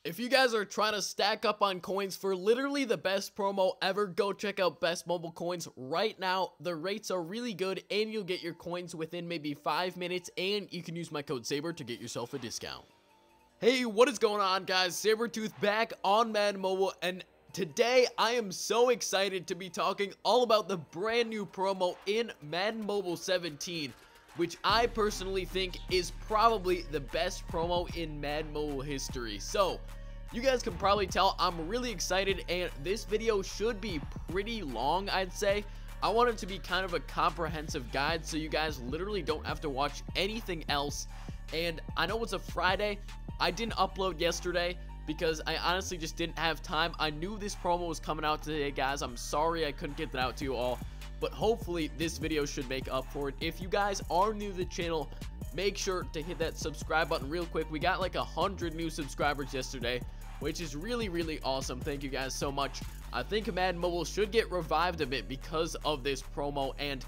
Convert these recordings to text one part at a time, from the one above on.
If you guys are trying to stack up on coins for literally the best promo ever, go check out Best Mobile Coins right now. The rates are really good and you'll get your coins within maybe 5 minutes, and you can use my code SABER to get yourself a discount. Hey, what is going on, guys? Sabertooth back on Madden Mobile, and today I am so excited to be talking all about the brand new promo in Madden Mobile 17, which I personally think is probably the best promo in Madden Mobile history. So, you guys can probably tell I'm really excited, and this video should be pretty long, I'd say. I want it to be kind of a comprehensive guide so you guys literally don't have to watch anything else. And I know it's a Friday. I didn't upload yesterday because I honestly just didn't have time. I knew this promo was coming out today, guys. I'm sorry I couldn't get that out to you all, but hopefully this video should make up for it. If you guys are new to the channel, make sure to hit that subscribe button real quick. We got like 100 new subscribers yesterday, which is really awesome. Thank you guys so much. I think Madden Mobile should get revived a bit because of this promo, and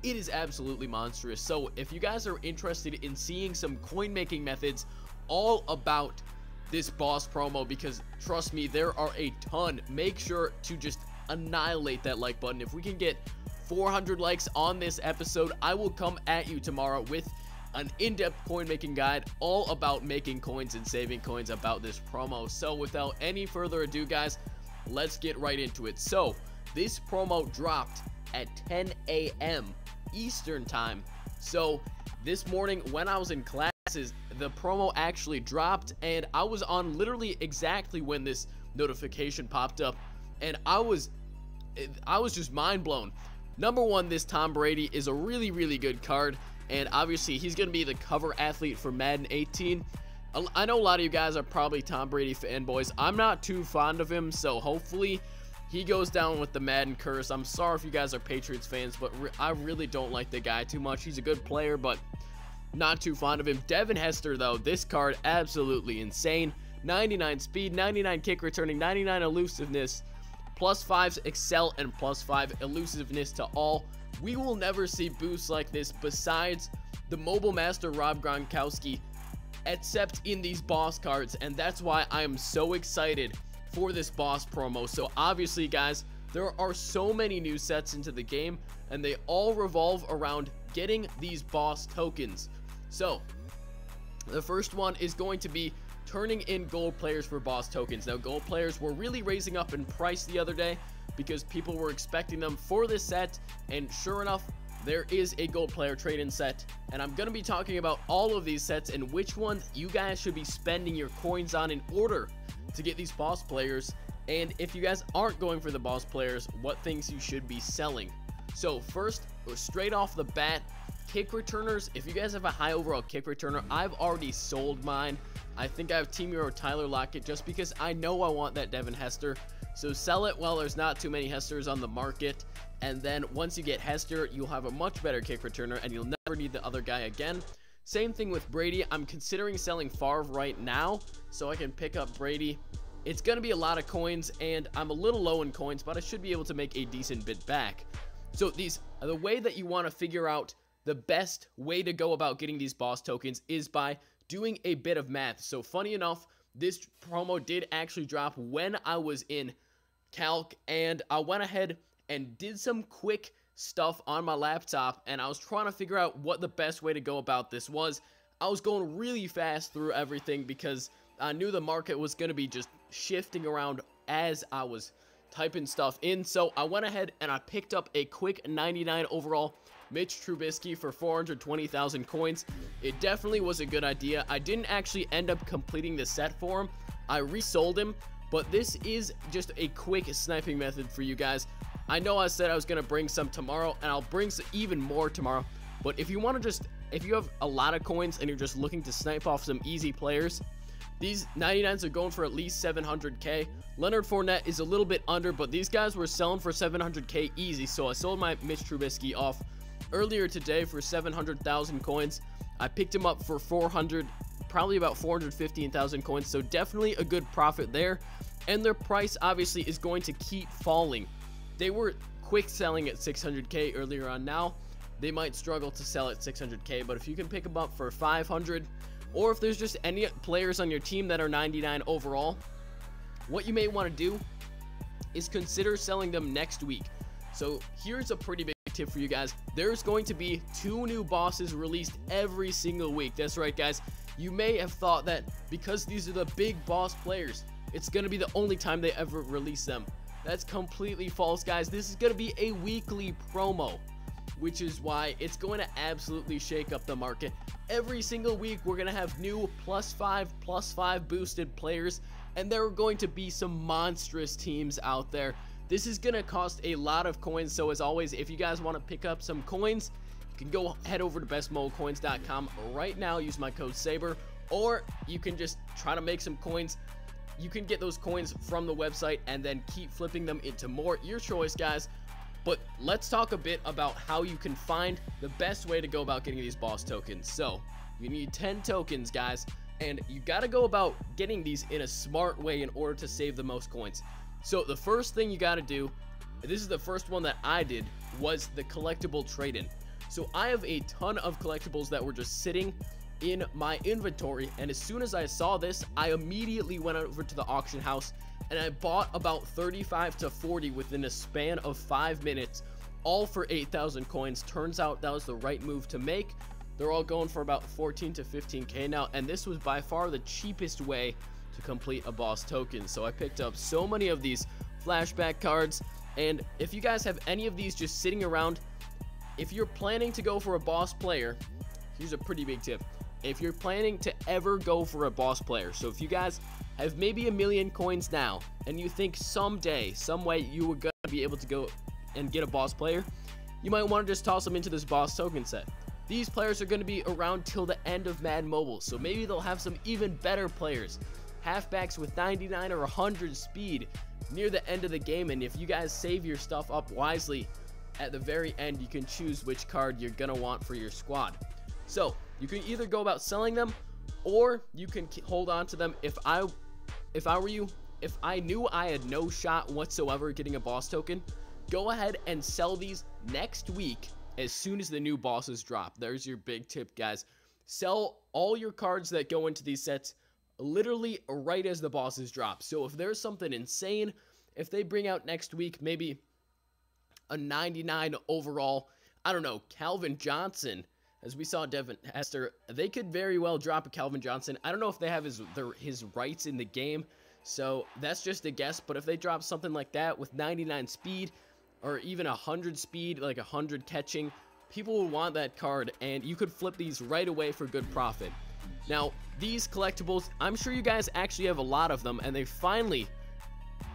it is absolutely monstrous. So if you guys are interested in seeing some coin making methods all about this boss promo, because trust me, there are a ton, make sure to just annihilate that like button. If we can get 400 likes on this episode, I will come at you tomorrow with an in-depth coin making guide all about making coins and saving coins about this promo. So without any further ado, guys, let's get right into it. So this promo dropped at 10 a.m. Eastern time. So this morning when I was in classes, the promo actually dropped, and I was on literally exactly when this notification popped up, and I was just mind blown. Number one, this Tom Brady is a really good card, and obviously he's going to be the cover athlete for Madden 18. I know a lot of you guys are probably Tom Brady fanboys. I'm not too fond of him, so hopefully he goes down with the Madden curse. I'm sorry if you guys are Patriots fans, but I really don't like the guy too much. He's a good player, but not too fond of him. Devin Hester, though, this card absolutely insane. 99 speed, 99 kick returning, 99 elusiveness, +5 excel, and +5 elusiveness to all. We will never see boosts like this besides the mobile master Rob Gronkowski, except in these boss cards, and that's why I am so excited for this boss promo. So obviously, guys, there are so many new sets into the game, and they all revolve around getting these boss tokens. So the first one is going to be turning in gold players for boss tokens. Now, gold players were really raising up in price the other day because people were expecting them for this set, and sure enough, there is a gold player trade-in set, and I'm going to be talking about all of these sets and which ones you guys should be spending your coins on in order to get these boss players, and if you guys aren't going for the boss players, what things you should be selling. So first, straight off the bat, kick returners. If you guys have a high overall kick returner, I've already sold mine. I think I have Team Hero Tyler Lockett just because I know I want that Devin Hester. So sell it while there's not too many Hesters on the market, and then once you get Hester, you'll have a much better kick returner and you'll never need the other guy again. Same thing with Brady. I'm considering selling Favre right now so I can pick up Brady. It's going to be a lot of coins, and I'm a little low in coins, but I should be able to make a decent bit back. So the way that you want to figure out the best way to go about getting these boss tokens is by doing a bit of math. So funny enough, this promo did actually drop when I was in calc, and I went ahead and did some quick stuff on my laptop, and I was trying to figure out what the best way to go about this was. I was going really fast through everything because I knew the market was going to be just shifting around as I was typing stuff in. So I went ahead and I picked up a quick 99 overall Mitch Trubisky for 420,000 coins. It definitely was a good idea. I didn't actually end up completing the set for him. I resold him, but this is just a quick sniping method for you guys. I know I said I was going to bring some tomorrow, and I'll bring even more tomorrow, but if you want to if you have a lot of coins and you're just looking to snipe off some easy players, these 99s are going for at least 700k. Leonard Fournette is a little bit under, but these guys were selling for 700k easy, so I sold my Mitch Trubisky off earlier today for 700,000 coins. I picked him up for 400, probably about 415,000 coins, so definitely a good profit there. And their price obviously is going to keep falling. They were quick selling at 600k earlier on. Now they might struggle to sell at 600k, but if you can pick them up for 500 or if there's just any players on your team that are 99 overall, what you may want to do is consider selling them next week. So here's a pretty big tip for you guys. There's going to be 2 new bosses released every single week. That's right, guys. You may have thought that because these are the big boss players, it's going to be the only time they ever release them. That's completely false, guys. This is going to be a weekly promo, which is why it's going to absolutely shake up the market. Every single week, we're going to have new +5 boosted players, and there are going to be some monstrous teams out there. This is going to cost a lot of coins, so as always, if you guys want to pick up some coins, you can go head over to bestmobilecoins.com right now, use my code SABER, or you can just try to make some coins. You can get those coins from the website and then keep flipping them into more. Your choice, guys. But let's talk a bit about how you can find the best way to go about getting these boss tokens. So you need 10 tokens, guys, and you got to go about getting these in a smart way in order to save the most coins. So the first thing you got to do, this is the first one that I did, was the collectible trade-in. So I have a ton of collectibles that were just sitting in my inventory, and as soon as I saw this, I immediately went over to the auction house and I bought about 35 to 40 within a span of 5 minutes, all for 8,000 coins. Turns out that was the right move to make. They're all going for about 14 to 15k now, and this was by far the cheapest way to complete a boss token. So I picked up so many of these flashback cards, and if you guys have any of these just sitting around, if you're planning to go for a boss player, here's a pretty big tip. If you're planning to ever go for a boss player, so if you guys have maybe 1 million coins now, and you think someday, some way you were gonna be able to go and get a boss player, you might want to just toss them into this boss token set. These players are going to be around till the end of Madden Mobile, so maybe they'll have some even better players, halfbacks with 99 or 100 speed near the end of the game. And if you guys save your stuff up wisely, at the very end you can choose which card you're gonna want for your squad. So you can either go about selling them, or you can hold on to them. If I were you, if I knew I had no shot whatsoever getting a boss token, go ahead and sell these next week as soon as the new bosses drop. There's your big tip, guys. Sell all your cards that go into these sets literally right as the bosses drop. So if there's something insane, if they bring out next week maybe a 99 overall, I don't know, Calvin Johnson, as we saw Devin Hester, they could very well drop a Calvin Johnson. I don't know if they have his rights in the game, so that's just a guess. But if they drop something like that with 99 speed, or even 100 speed, like 100 catching, people will want that card, and you could flip these right away for good profit. Now, these collectibles, I'm sure you guys actually have a lot of them, and they finally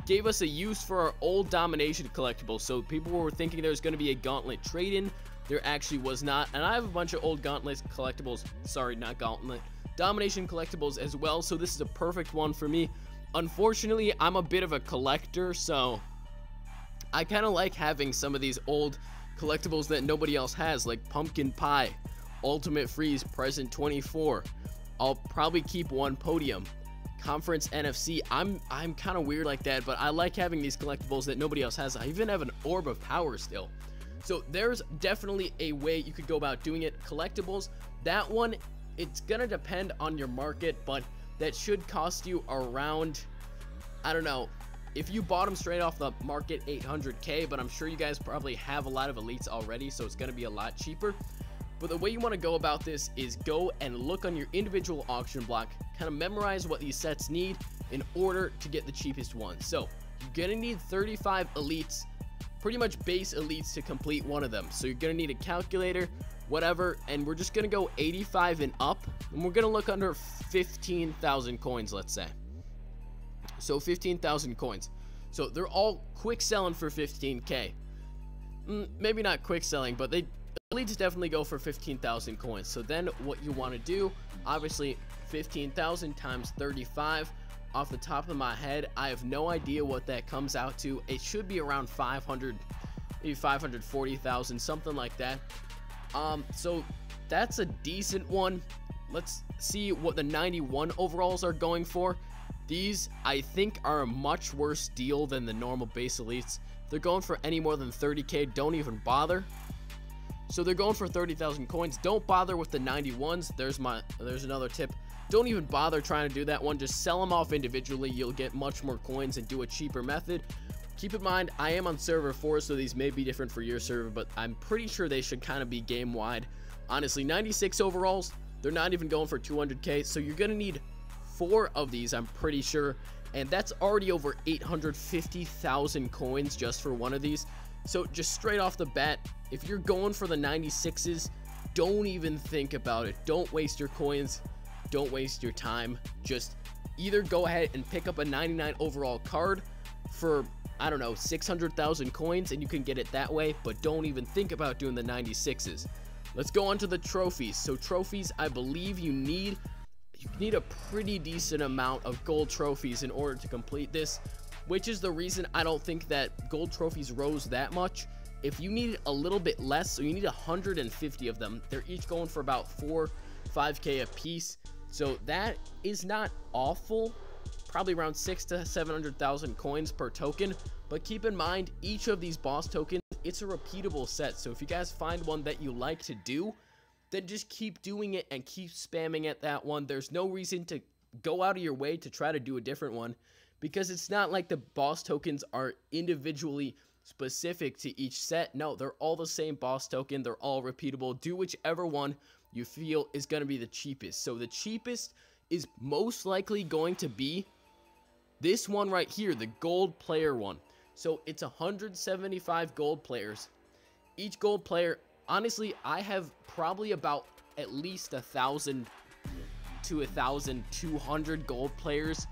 gave us a use for our old Domination collectibles. So people were thinking there was going to be a Gauntlet trade-in. There actually was not, and I have a bunch of old Gauntlet collectibles, sorry, not Gauntlet, Domination collectibles as well, so this is a perfect one for me. Unfortunately, I'm a bit of a collector, so I kind of like having some of these old collectibles that nobody else has, like Pumpkin Pie, Ultimate Freeze, Present 24. I'll probably keep one Podium, Conference NFC. I'm kind of weird like that, but I like having these collectibles that nobody else has. I even have an Orb of Power still. So there's definitely a way you could go about doing it. Collectibles, that one, it's gonna depend on your market, but that should cost you around, I don't know, if you bought them straight off the market, 800k, but I'm sure you guys probably have a lot of elites already, so it's gonna be a lot cheaper. But the way you want to go about this is go and look on your individual auction block, kind of memorize what these sets need in order to get the cheapest ones. So you're gonna need 35 elites, pretty much base elites, to complete one of them. So you're gonna need a calculator, whatever, and we're just gonna go 85 and up, and we're gonna look under 15,000 coins, let's say. So 15,000 coins. So they're all quick selling for 15k. Maybe not quick selling, but elites definitely go for 15,000 coins. So then what you want to do, obviously 15,000 times 35. Off the top of my head, I have no idea what that comes out to. It should be around 500, maybe 540,000, something like that. So that's a decent one. Let's see what the 91 overalls are going for. These, I think, are a much worse deal than the normal base elites. They're going for any more than 30k, don't even bother. So they're going for 30,000 coins. Don't bother with the 91s. There's another tip. don't even bother trying to do that one. Just sell them off individually. You'll get much more coins and do a cheaper method. Keep in mind, I am on server 4, so these may be different for your server, but I'm pretty sure they should kind of be game-wide. Honestly, 96 overalls, they're not even going for 200k, so you're going to need 4 of these, I'm pretty sure, and that's already over 850,000 coins just for one of these. So just straight off the bat, if you're going for the 96s, don't even think about it. Don't waste your coins. Don't waste your time. Just either go ahead and pick up a 99 overall card for, I don't know, 600,000 coins, and you can get it that way, but don't even think about doing the 96s. Let's go on to the trophies. So trophies, I believe you need a pretty decent amount of gold trophies in order to complete this, which is the reason I don't think that gold trophies rose that much. If you need a little bit less, so you need 150 of them, they're each going for about 5k a piece, so that is not awful. Probably around 600,000 to 700,000 coins per token, but keep in mind, each of these boss tokens, it's a repeatable set, so if you guys find one that you like to do, then just keep doing it and keep spamming at that one. There's no reason to go out of your way to try to do a different one, because it's not like the boss tokens are individually specific to each set. No, they're all the same boss token. They're all repeatable. Do whichever one you feel is going to be the cheapest. So the cheapest is most likely going to be this one right here, the gold player one. So it's 175 gold players. Each gold player, honestly, I have probably about at least 1,000 to 1,200 gold players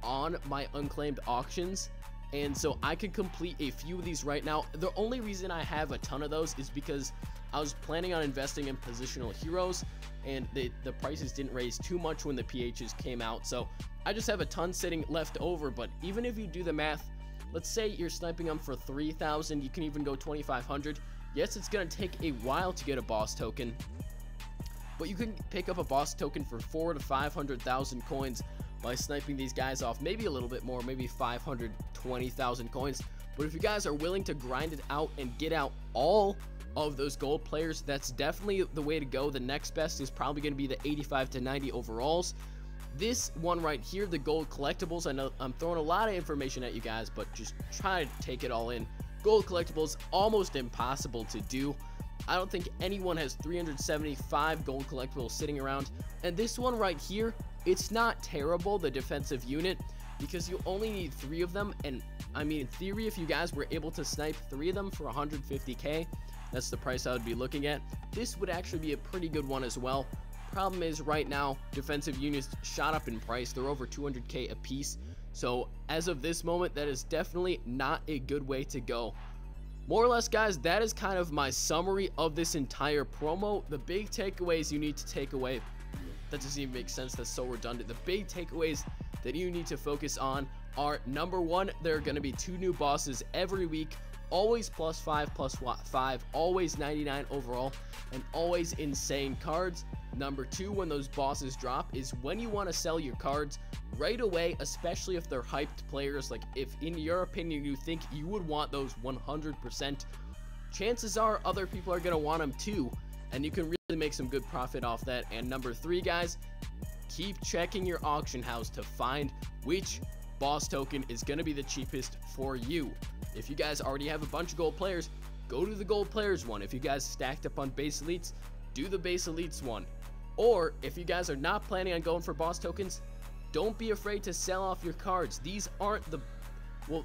on my unclaimed auctions, and so I could complete a few of these right now. The only reason I have a ton of those is because I was planning on investing in positional heroes, and the prices didn't raise too much when the PHs came out, so I just have a ton sitting left over. But even if you do the math, let's say you're sniping them for 3,000, you can even go 2,500. Yes, it's going to take a while to get a boss token, but you can pick up a boss token for 400,000 to 500,000 coins by sniping these guys off, maybe a little bit more, maybe 520,000 coins. But if you guys are willing to grind it out and get out all of those gold players, that's definitely the way to go. The next best is probably going to be the 85 to 90 overalls. This one right here, the gold collectibles, I know I'm throwing a lot of information at you guys, but just try to take it all in. Gold collectibles, almost impossible to do. I don't think anyone has 375 gold collectibles sitting around. And this one right here, it's not terrible, the defensive unit, because you only need 3 of them. And I mean, in theory, if you guys were able to snipe 3 of them for 150k, that's the price I would be looking at. This would actually be a pretty good one as well. Problem is, right now, defensive units shot up in price. They're over 200k a piece. So as of this moment, that is definitely not a good way to go. More or less, guys, that is kind of my summary of this entire promo. The big takeaways you need to take away, that doesn't even make sense, that's so redundant. The big takeaways that you need to focus on are, number 1, there are going to be 2 new bosses every week, always +5, +5, always 99 overall, and always insane cards. Number 2, when those bosses drop, is when you want to sell your cards right away, especially if they're hyped players. Like, if in your opinion you think you would want those 100%, chances are other people are going to want them too, and you can really make some good profit off that. And number 3, guys, keep checking your auction house to find which boss token is going to be the cheapest for you. If you guys already have a bunch of gold players, go to the gold players one. If you guys stacked up on base elites, do the base elites one. Or if you guys are not planning on going for boss tokens, don't be afraid to sell off your cards. These aren't the, well,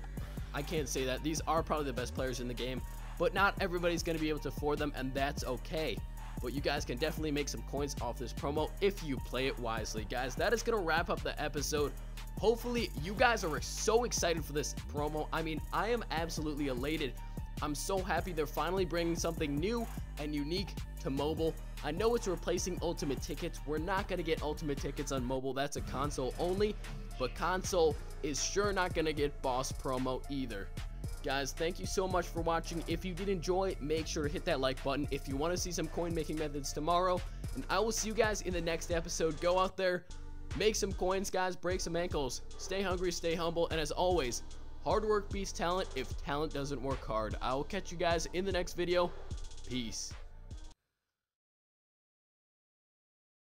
I can't say that. These are probably the best players in the game, but not everybody's going to be able to afford them, and that's okay. But you guys can definitely make some coins off this promo if you play it wisely. Guys, that is going to wrap up the episode. Hopefully you guys are so excited for this promo. I mean, I am absolutely elated. I'm so happy they're finally bringing something new and unique to mobile. I know it's replacing ultimate tickets. We're not going to get ultimate tickets on mobile. That's a console only, but console is sure not going to get boss promo either. Guys, thank you so much for watching. If you did enjoy, make sure to hit that like button. If you want to see some coin making methods tomorrow, and I will see you guys in the next episode. Go out there, make some coins, guys, break some ankles, stay hungry, stay humble, and as always, hard work beats talent if talent doesn't work hard. I will catch you guys in the next video. Peace.